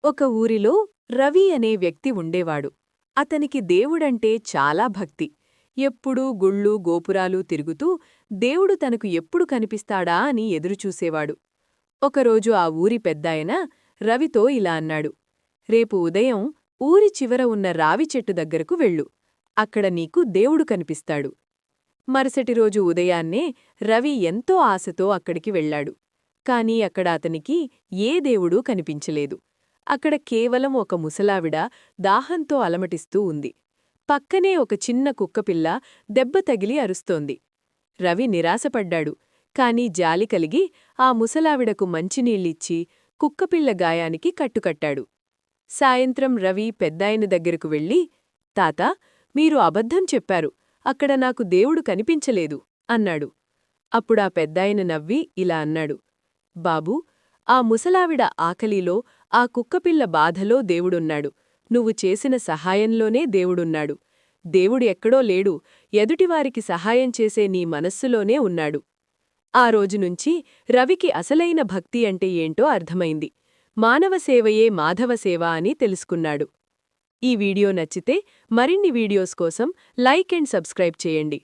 ఒక ఊరిలో రవి అనే వ్యక్తి ఉండేవాడు. అతనికి దేవుడంటే చాలా భక్తి. ఎప్పుడూ గుళ్ళు గోపురాలు తిరుగుతూ దేవుడు తనకు ఎప్పుడు కనిపిస్తాడా అని ఎదురుచూసేవాడు. ఒకరోజు ఆ ఊరి పెద్దాయన రవితో ఇలా అన్నాడు. రేపు ఉదయం ఊరి చివర ఉన్న రావి చెట్టు దగ్గరకు వెళ్ళు. అక్కడ నీకు దేవుడు కనిపిస్తాడు. మరుసటి రోజు ఉదయాన్నే రవి ఎంతో ఆశతో అక్కడికి వెళ్ళాడు. కాని అక్కడ అతనికి ఏ దేవుడూ కనిపించలేదు. అక్కడ కేవలం ఒక ముసలావిడ దాహంతో అలమటిస్తూ ఉంది. పక్కనే ఒక చిన్న కుక్కపిల్ల దెబ్బ తగిలి అరుస్తోంది. రవి నిరాశపడ్డాడు. కాని జాలి కలిగి ఆ ముసలావిడకు మంచినీళ్ళిచ్చి కుక్కపిల్ల గాయానికి కట్టుకట్టాడు. సాయంత్రం రవి పెద్దాయన దగ్గరకు వెళ్ళి, తాతా, మీరు అబద్ధం చెప్పారు, అక్కడ నాకు దేవుడు కనిపించలేదు అన్నాడు. అప్పుడా పెద్దాయన నవ్వి ఇలా అన్నాడు. బాబూ, ఆ ముసలావిడ ఆకలిలో, ఆ కుక్కపిల్ల బాధలో దేవుడున్నాడు. నువ్వు చేసిన సహాయంలోనే దేవుడున్నాడు. దేవుడు ఎక్కడో లేడు, ఎదుటివారికి సహాయం చేసే నీ మనస్సులోనే ఉన్నాడు. ఆ రోజునుంచి రవికి అసలైన భక్తి అంటే ఏంటో అర్థమైంది. మానవసేవయే మాధవసేవ అని తెలుసుకున్నాడు. ఈ వీడియో నచ్చితే మరిన్ని వీడియోస్ కోసం లైక్ అండ్ సబ్స్క్రైబ్ చేయండి.